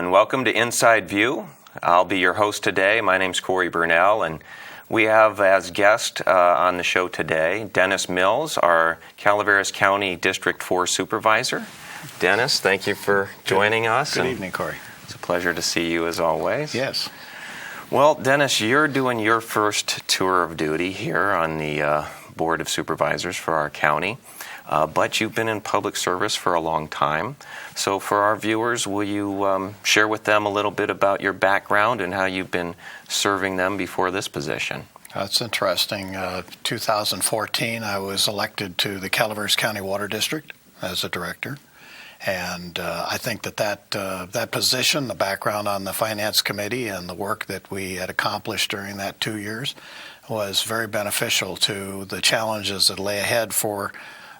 and welcome to Inside View. I'll be your host today. My name's Cory Burnell, and we have as guest on the show today Dennis Mills, our Calaveras County District 4 Supervisor. Dennis, thank you for joining us. Good evening, Cory. It's a pleasure to see you as always. Yes. Well, Dennis, you're doing your first tour of duty here on the Board of Supervisors for our county. But you've been in public service for a long time. So for our viewers, will you share with them a little bit about your background and how you've been serving them before this position? That's interesting. 2014, I was elected to the Calaveras County Water District as a director. And I think that position, the background on the Finance Committee and the work that we had accomplished during that 2 years was very beneficial to the challenges that lay ahead for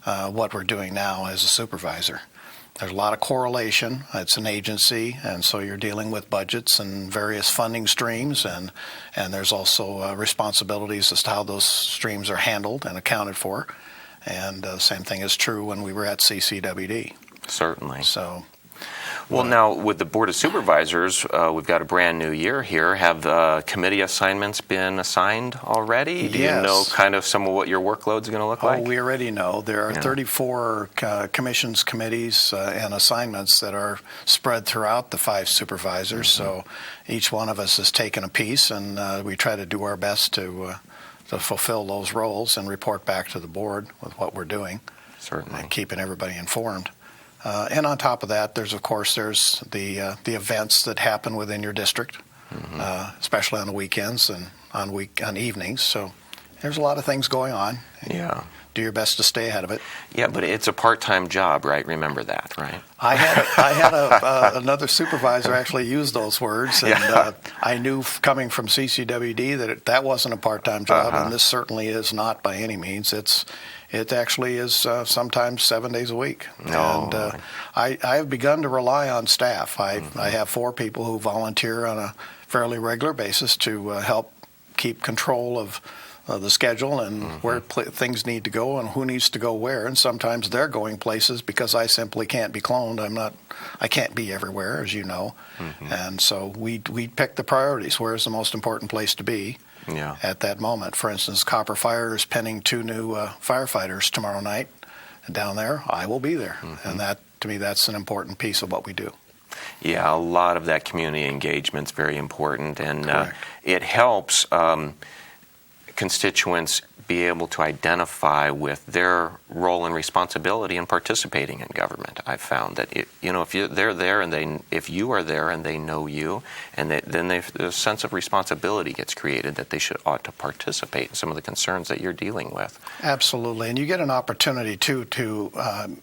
what we're doing now as a supervisor. There's a lot of correlation. It's an agency, and so you're dealing with budgets and various funding streams, and there's also responsibilities as to how those streams are handled and accounted for. And the same thing is true when we were at CCWD. Certainly. So, well, now with the Board of Supervisors, we've got a brand new year here. Have committee assignments been assigned already? Do you know kind of some of what your workload's going to look like? We already know. There are 34 commissions, committees, and assignments that are spread throughout the 5 supervisors. So each one of us has taken a piece, and we try to do our best to fulfill those roles and report back to the board with what we're doing. Certainly. And keeping everybody informed. And on top of that, there's the events that happen within your district, especially on the weekends and on evenings. So there's a lot of things going on. Yeah. Do your best to stay ahead of it. Yeah, but it's a part-time job, right? Remember that, right? I had another supervisor actually use those words, and I knew coming from CCWD that wasn't a part-time job, and this certainly is not by any means. It actually is sometimes 7 days a week. No. And I have begun to rely on staff. I have 4 people who volunteer on a fairly regular basis to help keep control of the schedule and where things need to go and who needs to go where. And sometimes they're going places because I simply can't be cloned. I can't be everywhere, as you know. And so we pick the priorities. Where's the most important place to be? At that moment. For instance, Copper Fire is penning 2 new firefighters tomorrow night down there. I will be there. And that, to me, that's an important piece of what we do. Yeah, a lot of that community engagement is very important, and it helps constituents be able to identify with their role and responsibility in participating in government. I've found that if they're there and if you are there and they know you, and then the sense of responsibility gets created that they ought to participate in some of the concerns that you're dealing with. Absolutely, and you get an opportunity too to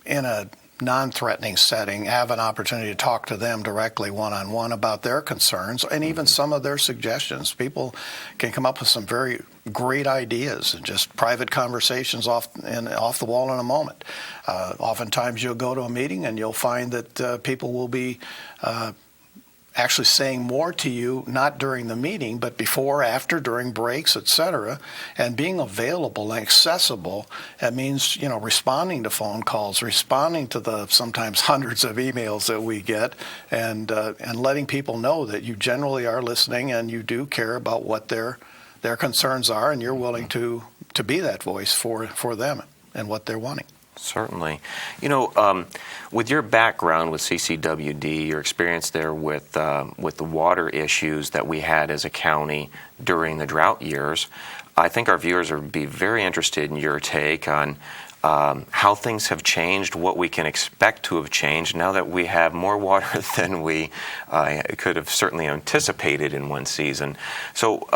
in a non-threatening setting, have an opportunity to talk to them directly one-on-one about their concerns and even some of their suggestions. People can come up with some very great ideas and just private conversations off the wall in a moment. Oftentimes you'll go to a meeting and you'll find that people will be actually saying more to you, not during the meeting, but before, after, during breaks, etc. And being available and accessible, that means, responding to phone calls, responding to the sometimes hundreds of emails that we get, and letting people know that you generally are listening and you do care about what their concerns are, and you're willing to be that voice for them and what they're wanting. Certainly. With your background with CCWD, your experience there with the water issues that we had as a county during the drought years, I think our viewers would be very interested in your take on how things have changed, what we can expect to have changed now that we have more water than we could have certainly anticipated in one season. So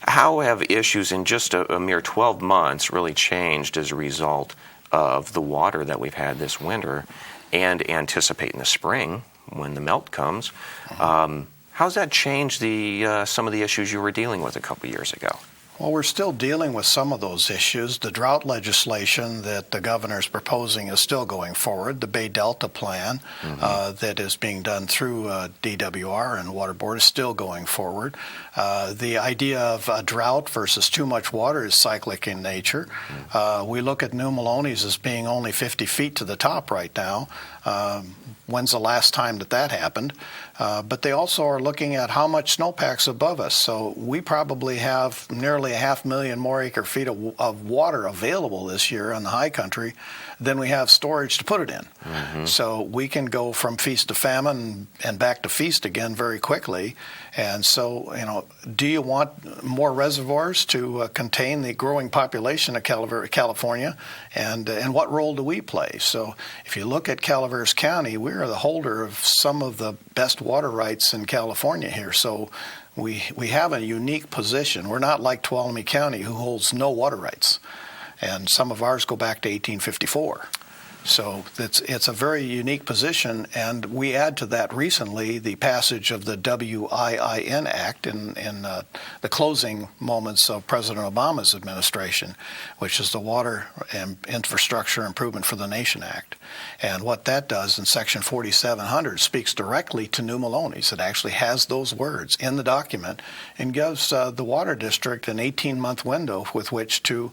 how have issues in just a mere 12 months really changed as a result of the water that we've had this winter and anticipate in the spring when the melt comes? How's that changed some of the issues you were dealing with a couple years ago? Well, we're still dealing with some of those issues. The drought legislation that the governor's proposing is still going forward. The Bay Delta plan that is being done through DWR and Water Board is still going forward. The idea of a drought versus too much water is cyclic in nature. We look at New Maloney's as being only 50 feet to the top right now. When's the last time that happened? But they also are looking at how much snowpack's above us. So we probably have nearly 500,000 more acre feet of water available this year on the high country than we have storage to put it in. Mm-hmm. So we can go from feast to famine and back to feast again very quickly. And so, do you want more reservoirs to contain the growing population of California? And what role do we play? So if you look at Calaveras County, we are the holder of some of the best water rights in California here. So we have a unique position. We're not like Tuolumne County, who holds no water rights. And some of ours go back to 1854. So it's a very unique position, and we add to that recently the passage of the WIIN Act in the closing moments of President Obama's administration, which is the Water and Infrastructure Improvement for the Nation Act. And what that does in Section 4700 speaks directly to New Melones. It actually has those words in the document and gives the Water District an 18-month window with which to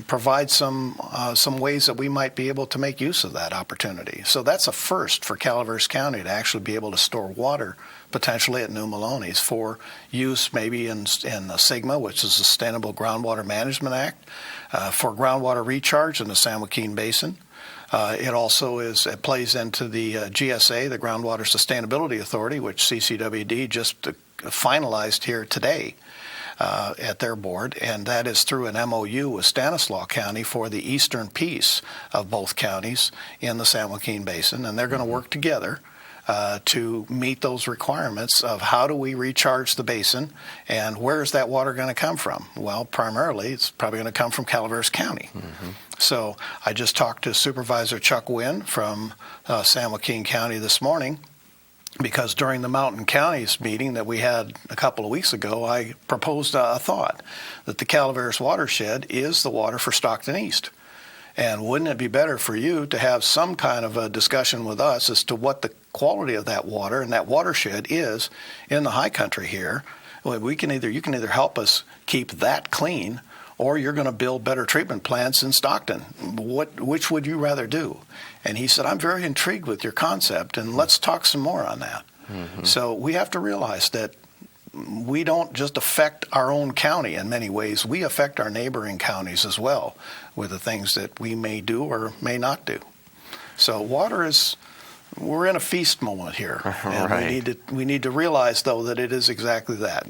provide some ways that we might be able to make use of that opportunity. So that's a first for Calaveras County to actually be able to store water potentially at New Melones for use maybe in the SGMA, which is the Sustainable Groundwater Management Act, for groundwater recharge in the San Joaquin Basin. It also it plays into the GSA, the Groundwater Sustainability Authority, which CCWD just finalized here today. At their board, and that is through an MOU with Stanislaus County for the eastern piece of both counties in the San Joaquin Basin, and they're going to work together to meet those requirements of how do we recharge the basin and where is that water going to come from? Well, primarily it's probably going to come from Calaveras County. Mm-hmm. So I just talked to Supervisor Chuck Wynn from San Joaquin County this morning, because during the Mountain Counties meeting that we had a couple of weeks ago, I proposed a thought that the Calaveras watershed is the water for Stockton East. And wouldn't it be better for you to have some kind of a discussion with us as to what the quality of that water and that watershed is in the high country here? Well, you can either help us keep that clean, or you're going to build better treatment plants in Stockton. Which would you rather do? And he said, I'm very intrigued with your concept, and let's talk some more on that. Mm-hmm. So we have to realize that we don't just affect our own county in many ways. We affect our neighboring counties as well with the things that we may do or may not do. So we're in a feast moment here. And right. we need to realize, though, that it is exactly that.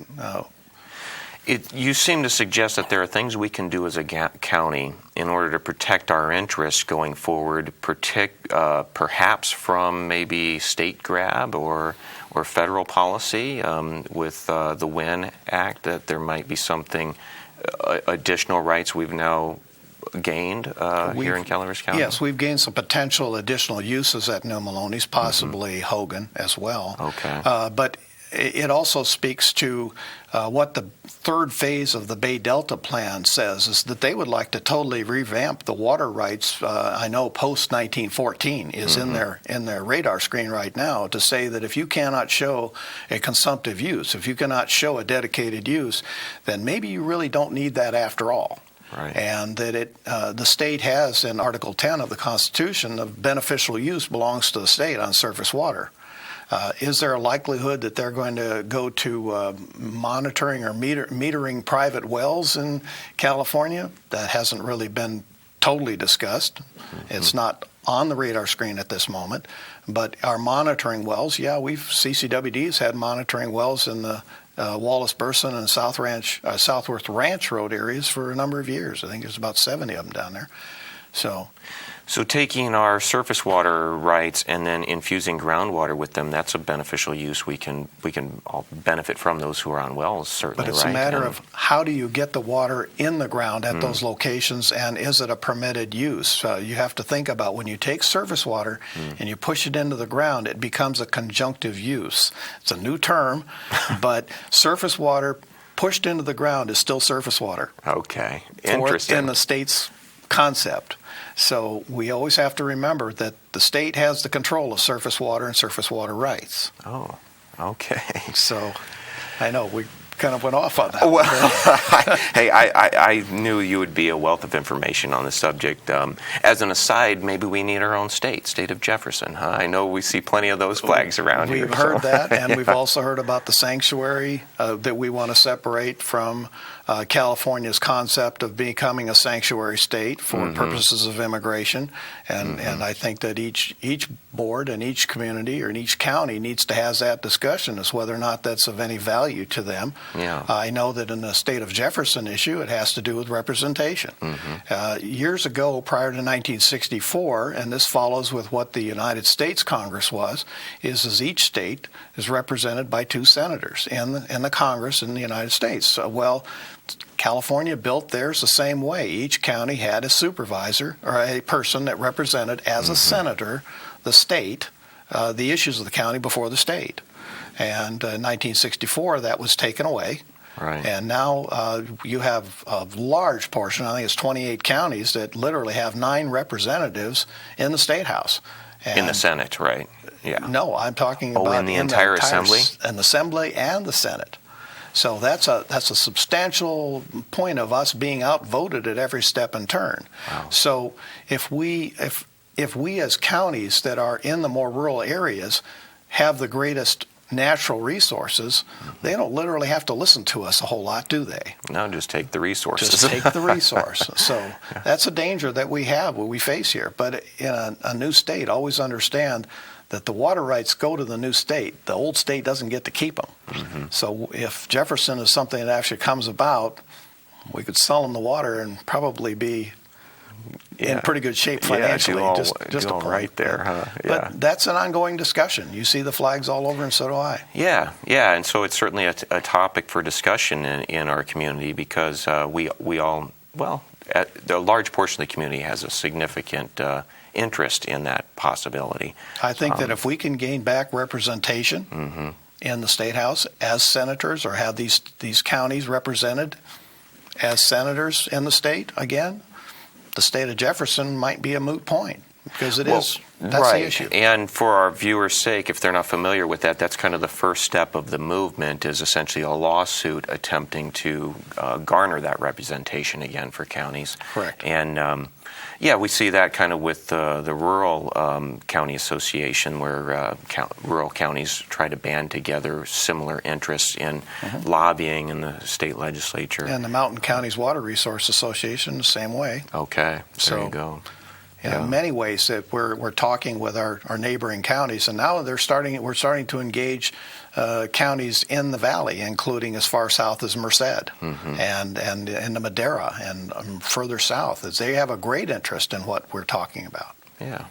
You seem to suggest that there are things we can do as a county in order to protect our interests going forward, perhaps from maybe state grab or federal policy with the WIN Act, that there might be something, additional rights we've now gained here in Calaveras County? Yes, we've gained some potential additional uses at New Melones, possibly Hogan as well. Okay. But it also speaks to what the third phase of the Bay Delta plan says, is that they would like to totally revamp the water rights. I know post-1914 is mm-hmm. in their radar screen right now, to say that if you cannot show a consumptive use, if you cannot show a dedicated use, then maybe you really don't need that after all. Right. And that the state has in Article 10 of the Constitution, the beneficial use belongs to the state on surface water. Is there a likelihood that they're going to go to monitoring or metering private wells in California? That hasn't really been totally discussed. Mm-hmm. It's not on the radar screen at this moment. But our monitoring wells, CCWD's had monitoring wells in the Wallace Burson and Southworth Ranch Road areas for a number of years. I think there's about 70 of them down there. So taking our surface water rights and then infusing groundwater with them, that's a beneficial use. We can all benefit from, those who are on wells, certainly. But it's a matter of how do you get the water in the ground at those locations, and is it a permitted use? You have to think about when you take surface water and you push it into the ground, it becomes a conjunctive use. It's a new term, but surface water pushed into the ground is still surface water. Okay, interesting. In the state's concept. So we always have to remember that the state has the control of surface water and surface water rights. Oh, okay. So I know kind of went off on that. Well, I knew you would be a wealth of information on the subject. As an aside, maybe we need our own state of Jefferson. Huh? I know we see plenty of those flags around here. We've heard that, and we've also heard about the sanctuary that we want to separate from California's concept of becoming a sanctuary state for purposes of immigration. And I think that each board and each community or in each county needs to have that discussion as whether or not that's of any value to them. Yeah. I know that in the state of Jefferson issue, it has to do with representation. Years ago, prior to 1964, and this follows with what the United States Congress was, is each state is represented by 2 senators in the Congress in the United States. Well, California built theirs the same way. Each county had a supervisor or a person that represented as a senator the state, the issues of the county before the state. And in 1964, that was taken away. Right. And now you have a large portion, I think it's 28 counties, that literally have 9 representatives in the State House. And in the Senate, right? Yeah. No, I'm talking about in the entire assembly? In the Assembly and the Senate. So that's a substantial point of us being outvoted at every step and turn. Wow. So if we as counties that are in the more rural areas have the greatest natural resources, they don't literally have to listen to us a whole lot, do they? No, just take the resources. Just take the resource. So that's a danger that we have, what we face here. But in a new state, always understand that the water rights go to the new state. The old state doesn't get to keep them. So if Jefferson is something that actually comes about, we could sell them the water and probably be in pretty good shape financially. Just a point right there, huh? Yeah. But that's an ongoing discussion. You see the flags all over, and so do I. Yeah, and so it's certainly a topic for discussion in our community because we all, a large portion of the community has a significant interest in that possibility. I think that if we can gain back representation in the State House as senators or have these counties represented as senators in the state again, the state of Jefferson might be a moot point because that's the issue. And for our viewers' sake, if they're not familiar with that, that's kind of the first step of the movement is essentially a lawsuit attempting to garner that representation again for counties. Correct. And we see that kind of with the Rural County Association where rural counties try to band together similar interests in lobbying in the state legislature. And the Mountain Counties Water Resource Association, the same way. Okay, there you go. In many ways that we're talking with our neighboring counties, and now we're starting to engage counties in the valley, including as far south as Merced and in the Madera and further south, as they have a great interest in what we're talking about. Yeah.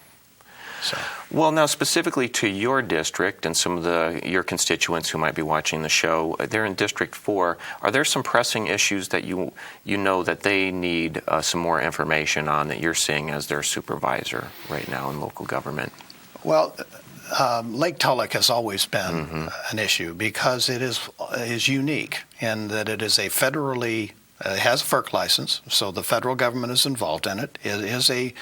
So. Well, now specifically to your district and some of your constituents who might be watching the show, they're in District 4. Are there some pressing issues that you know that they need some more information on that you're seeing as their supervisor right now in local government? Well, Lake Tullock has always been an issue because it is unique in that it is a federally it has a FERC license, so the federal government is involved in it. It is a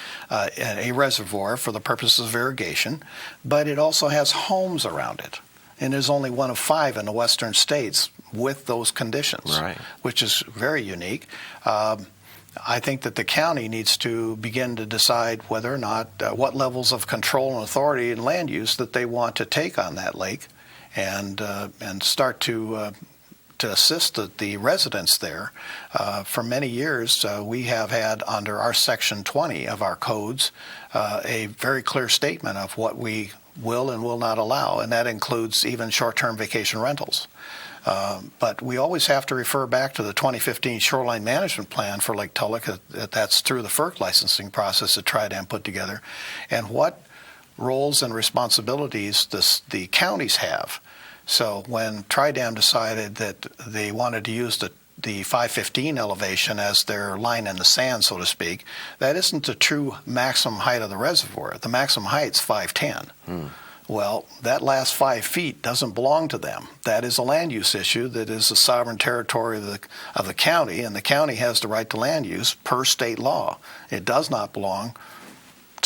reservoir for the purposes of irrigation, but it also has homes around it, and is only one of 5 in the western states with those conditions, which is very unique. I think that the county needs to begin to decide whether or not what levels of control and authority and land use that they want to take on that lake, and start to assist the residents there. For many years, we have had under our Section 20 of our codes a very clear statement of what we will and will not allow, and that includes even short-term vacation rentals. But we always have to refer back to the 2015 Shoreline Management Plan for Lake Tullock. That's through the FERC licensing process that Tridam put together, and what roles and responsibilities the counties have. So when Tridam decided that they wanted to use the 515 elevation as their line in the sand, so to speak, that isn't the true maximum height of the reservoir. The maximum height's 510. Well, that last 5 feet doesn't belong to them. That is a land use issue that is the sovereign territory of the county, and the county has the right to land use per state law. It does not belong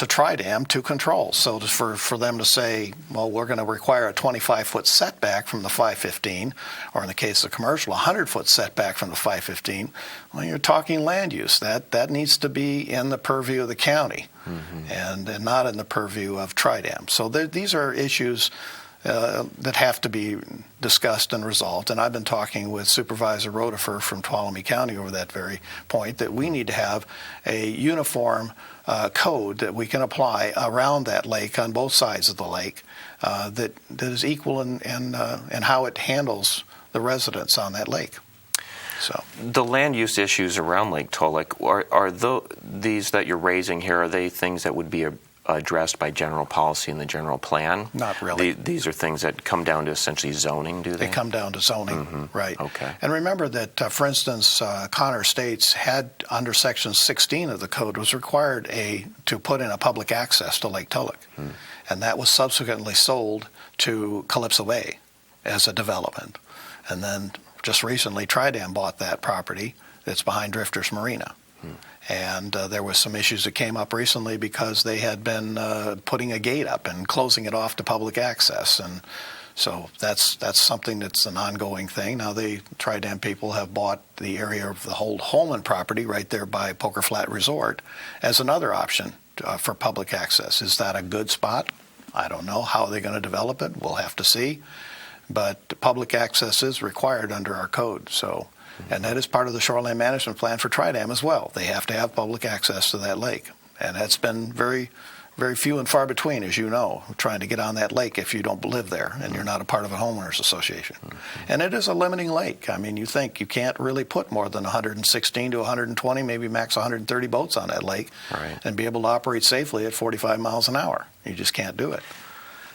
Tridam to control. So for them to say, well, we're going to require a 25-foot setback from the 515, or in the case of commercial, a 100-foot setback from the 515, well, you're talking land use. That needs to be in the purview of the county, and not in the purview of Tridam. So these are issues that have to be discussed and resolved. And I've been talking with Supervisor Rotifer from Tuolumne County over that very point, that we need to have a uniform code that we can apply around that lake on both sides of the lake that is equal in how it handles the residents on that lake. So the land use issues around Lake Tullock, are these that you're raising here, are they things that would be addressed by general policy in the general plan? Not really. These are things that come down to essentially zoning, do they? They come down to zoning, right. Okay. And remember that, for instance, Connor Estates had, under Section 16 of the code, was required to put in a public access to Lake Tullock. And that was subsequently sold to Calypso Bay as a development. And then just recently, Tridam bought that property that's behind Drifters Marina. And there was some issues that came up recently because they had been putting a gate up and closing it off to public access. And so that's something that's an ongoing thing. Now, the Tridam people have bought the area of the whole Holman property right there by Poker Flat Resort as another option for public access. Is that a good spot? I don't know. How are they going to develop it? We'll have to see. But public access is required under our code. So. And that is part of the shoreline management plan for Tridam as well. They have to have public access to that lake. And that's been very, very few and far between, as you know, trying to get on that lake if you don't live there and you're not a part of a homeowners association. And it is a limiting lake. I mean, you think you can't really put more than 116 to 120, maybe max 130 boats on that lake and be able to operate safely at 45 miles an hour. You just can't do it.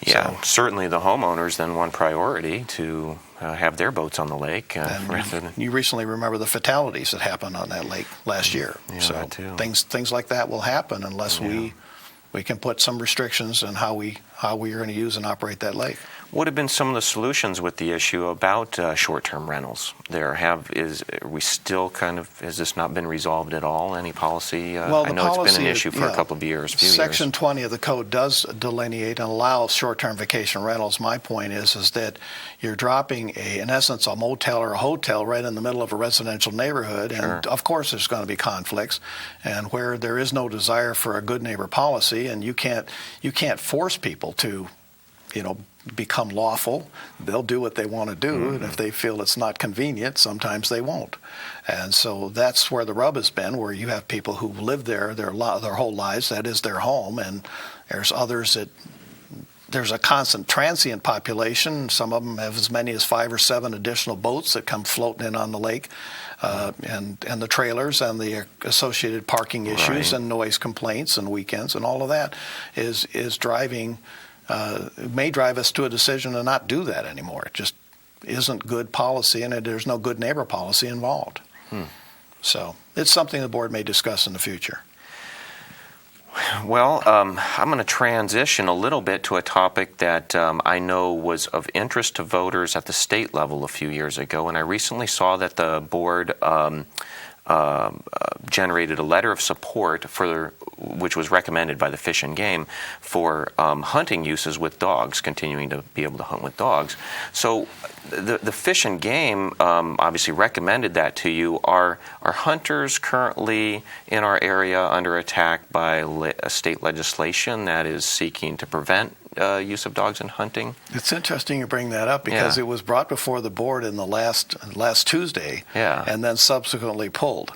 Yeah, certainly the homeowners then want priority to have their boats on the lake. You recently remember the fatalities that happened on that lake last year. Yeah, so that too. Things like that will happen unless we can put some restrictions on how we are going to use and operate that lake. What have been some of the solutions with the issue about short-term rentals? Are we still has this not been resolved at all? Any policy? Well, I know it's been an issue for a couple of years. Section 20 of the code does delineate and allow short-term vacation rentals. My point is that you're dropping in essence, a motel or a hotel right in the middle of a residential neighborhood, and of course there's going to be conflicts, and where there is no desire for a good neighbor policy, and you can't force people to, become lawful. They'll do what they want to do, and if they feel it's not convenient, sometimes they won't. And so that's where the rub has been, where you have people who live there their whole lives, that is their home, and there's others that there's a constant transient population. Some of them have as many as 5 or 7 additional boats that come floating in on the lake, and the trailers and the associated parking issues and noise complaints and weekends, and all of that is driving. May drive us to a decision to not do that anymore. It just isn't good policy, and there's no good neighbor policy involved. So it's something the board may discuss in the future. Well, I'm going to transition a little bit to a topic that I know was of interest to voters at the state level a few years ago, and I recently saw that the board generated a letter of support which was recommended by the Fish and Game for hunting uses with dogs, continuing to be able to hunt with dogs. So the Fish and Game obviously recommended that to you. Are hunters currently in our area under attack by state legislation that is seeking to prevent use of dogs in hunting? It's interesting you bring that up because it was brought before the board in the last Tuesday and then subsequently pulled.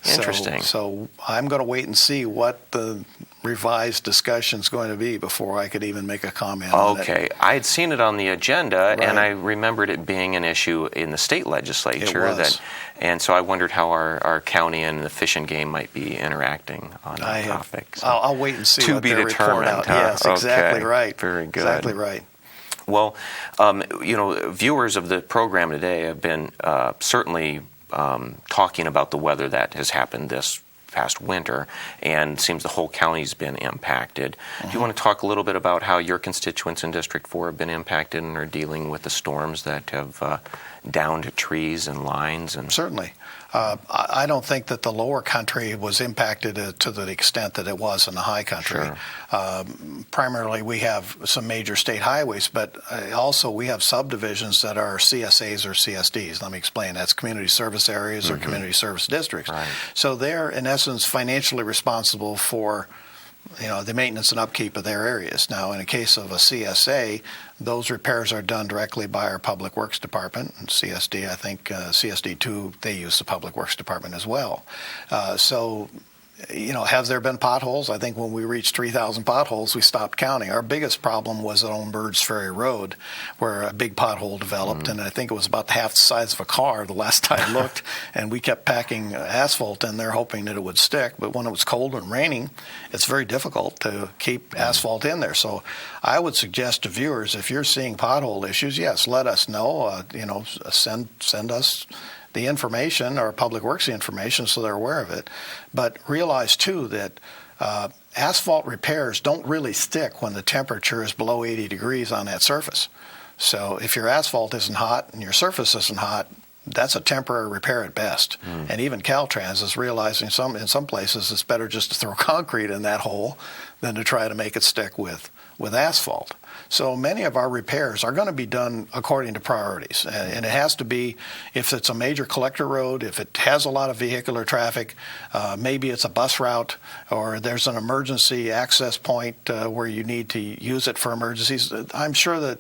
Interesting. So I'm going to wait and see what the revised discussion is going to be before I could even make a comment on it. Okay. I had seen it on the agenda, and I remembered it being an issue in the state legislature. It was. And so I wondered how our county and the Fish and Game might be interacting on that topic. So I'll wait and see to what be they report out. Yes, exactly right. Very good. Exactly right. Well, viewers of the program today have been certainly talking about the weather that has happened this past winter, and it seems the whole county's been impacted. Do you want to talk a little bit about how your constituents in District 4 have been impacted and are dealing with the storms that have down to trees and lines? And certainly. I don't think that the lower country was impacted to the extent that it was in the high country. Sure. Primarily, we have some major state highways, but also we have subdivisions that are CSAs or CSDs. Let me explain. That's community service areas or community service districts. Right. So they're, in essence, financially responsible for the maintenance and upkeep of their areas. Now, in a case of a CSA, those repairs are done directly by our Public Works Department. And CSD, I think, CSD2, they use the Public Works Department as well. Have there been potholes? I think when we reached 3,000 potholes, we stopped counting. Our biggest problem was on Birds Ferry Road, where a big pothole developed, and I think it was about half the size of a car the last time I looked, and we kept packing asphalt in there hoping that it would stick. But when it was cold and raining, it's very difficult to keep asphalt in there. So I would suggest to viewers, if you're seeing pothole issues, yes, let us know. Send us the information, or Public Works the information, so they're aware of it. But realize, too, that asphalt repairs don't really stick when the temperature is below 80 degrees on that surface. So if your asphalt isn't hot and your surface isn't hot, that's a temporary repair at best. And even Caltrans is realizing in some places it's better just to throw concrete in that hole than to try to make it stick with asphalt. So many of our repairs are going to be done according to priorities. And it has to be, if it's a major collector road, if it has a lot of vehicular traffic, maybe it's a bus route, or there's an emergency access point where you need to use it for emergencies. I'm sure that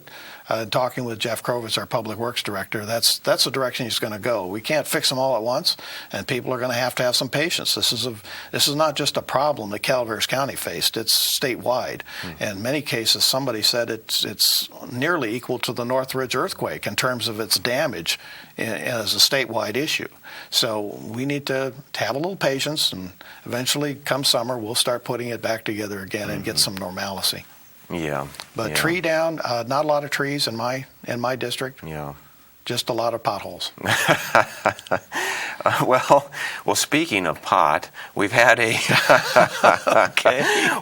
talking with Jeff Krovitz, our Public Works Director, that's the direction he's going to go. We can't fix them all at once, and people are going to have some patience. This is not just a problem that Calaveras County faced. It's statewide. In many cases, somebody said it's nearly equal to the Northridge earthquake in terms of its damage as a statewide issue. So we need to have a little patience, and eventually, come summer, we'll start putting it back together again and get some normalcy. Yeah. But tree down, not a lot of trees in my district. Yeah. Just a lot of potholes. Well, speaking of pot, we've had a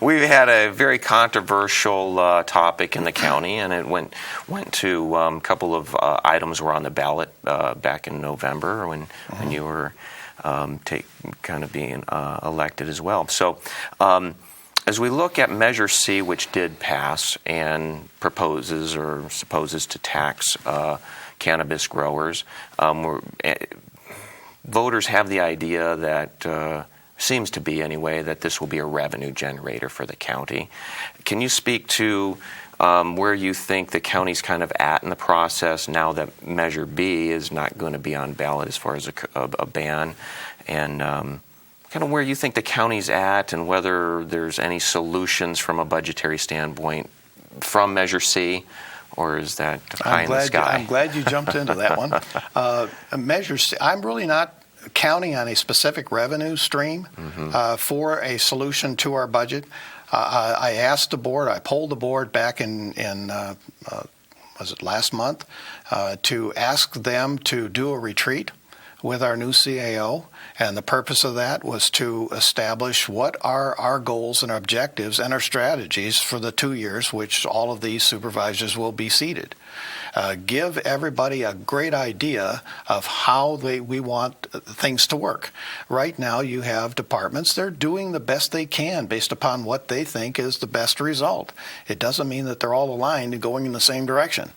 we've had a very controversial topic in the county, and it went to a couple of items were on the ballot back in November when you were being elected as well. So. As we look at Measure C, which did pass and proposes to tax cannabis growers, voters have the idea that, seems to be anyway, that this will be a revenue generator for the county. Can you speak to where you think the county's kind of at in the process now that Measure B is not going to be on ballot as far as a ban, and kind of where you think the county's at, and whether there's any solutions from a budgetary standpoint from Measure C, or is that pie in the sky? I'm glad you jumped into that one. Measure C, I'm really not counting on a specific revenue stream for a solution to our budget. I asked the board, I polled the board back in was it last month, to ask them to do a retreat with our new CAO, and the purpose of that was to establish what are our goals and objectives and our strategies for the 2 years which all of these supervisors will be seated. Give everybody a great idea of how we want things to work. Right now you have departments, they're doing the best they can based upon what they think is the best result. It doesn't mean that they're all aligned and going in the same direction.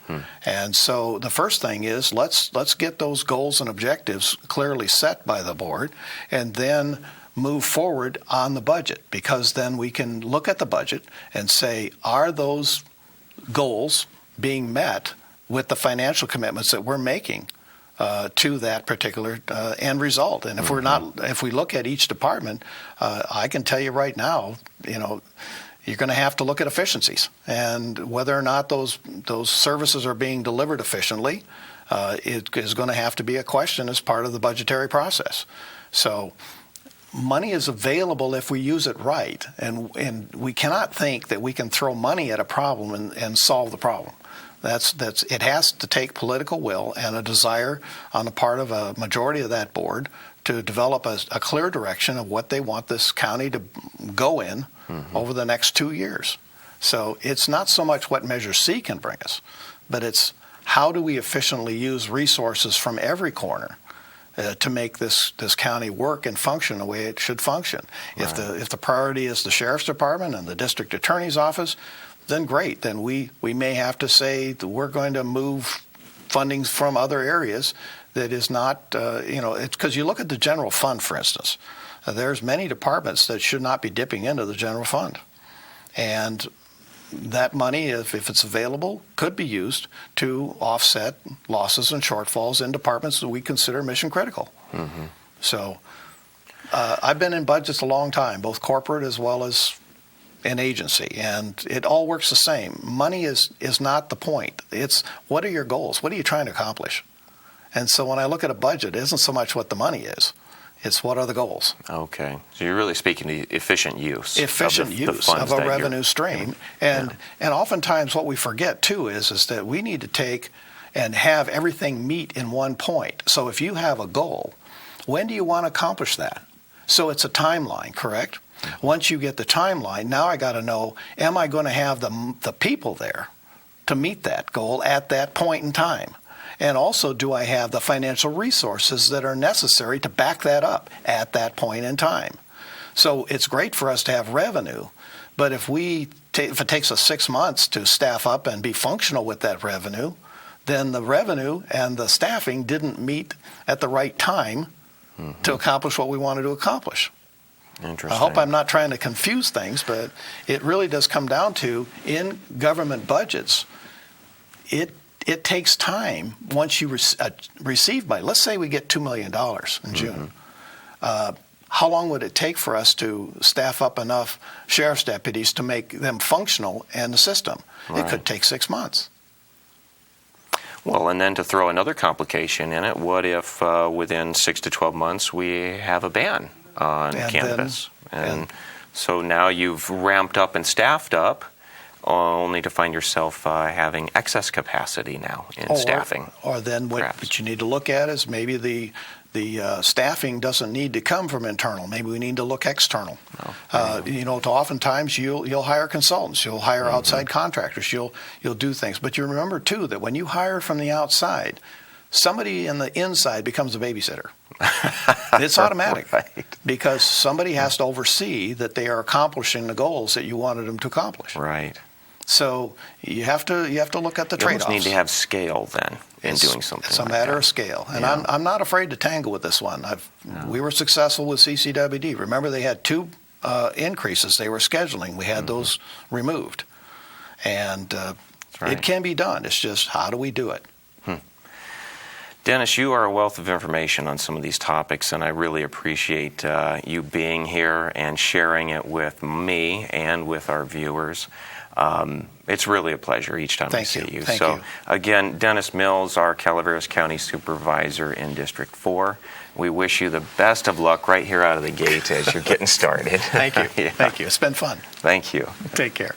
And so the first thing is let's get those goals and objectives clearly set by the board, and then move forward on the budget, because then we can look at the budget and say, are those goals being met with the financial commitments that we're making to that particular end result? And if we're not, if we look at each department, I can tell you right now, you're going to have to look at efficiencies and whether or not those services are being delivered efficiently. It is going to have to be a question as part of the budgetary process. So money is available if we use it right, and we cannot think that we can throw money at a problem and solve the problem. It has to take political will and a desire on the part of a majority of that board to develop a clear direction of what they want this county to go in over the next 2 years. So it's not so much what Measure C can bring us, but it's how do we efficiently use resources from every corner to make this county work and function the way it should function. Right. If the priority is the sheriff's department and the district attorney's office, then great. Then we may have to say that we're going to move fundings from other areas that is not, it's because you look at the general fund, for instance. There's many departments that should not be dipping into the general fund. And that money, if it's available, could be used to offset losses and shortfalls in departments that we consider mission critical. Mm-hmm. So I've been in budgets a long time, both corporate as well as an agency, and it all works the same. Money is not the point. It's what are your goals? What are you trying to accomplish? And so when I look at a budget, it isn't so much what the money is. It's what are the goals. Okay. So you're really speaking to efficient use. Efficient use of a revenue stream. And oftentimes what we forget, too, is that we need to take and have everything meet in one point. So if you have a goal, when do you want to accomplish that? So it's a timeline, correct? Once you get the timeline, now I got to know, am I going to have the people there to meet that goal at that point in time? And also, do I have the financial resources that are necessary to back that up at that point in time? So it's great for us to have revenue, but if it takes us 6 months to staff up and be functional with that revenue, then the revenue and the staffing didn't meet at the right time to accomplish what we wanted to accomplish. Interesting. I hope I'm not trying to confuse things, but it really does come down to, in government budgets, it takes time once you receive money. Let's say we get $2 million in June. How long would it take for us to staff up enough sheriff's deputies to make them functional in the system? Right. It could take 6 months. Well, and then to throw another complication in it, what if within 6 to 12 months we have a ban on cannabis? And so now you've ramped up and staffed up, only to find yourself having excess capacity now in staffing. Or then what you need to look at is maybe the staffing doesn't need to come from internal. Maybe we need to look external. Oftentimes you'll hire consultants, you'll hire outside contractors, you'll do things. But you remember too that when you hire from the outside, somebody in the inside becomes a babysitter. It's automatic. Right. Because somebody has to oversee that they are accomplishing the goals that you wanted them to accomplish. Right. So you have to look at the trade-offs. You almost need to have scale then in doing something. It's a matter of scale, and I'm not afraid to tangle with this one. We were successful with CCWD. Remember, they had 2 increases they were scheduling. We had those removed, and it can be done. It's just how do we do it? Dennis, you are a wealth of information on some of these topics, and I really appreciate you being here and sharing it with me and with our viewers. It's really a pleasure each time I see you. Thank you. Again, Dennis Mills, our Calaveras County Supervisor in District 4. We wish you the best of luck right here out of the gate as you're getting started. Thank you. Thank you. It's been fun. Thank you. Take care.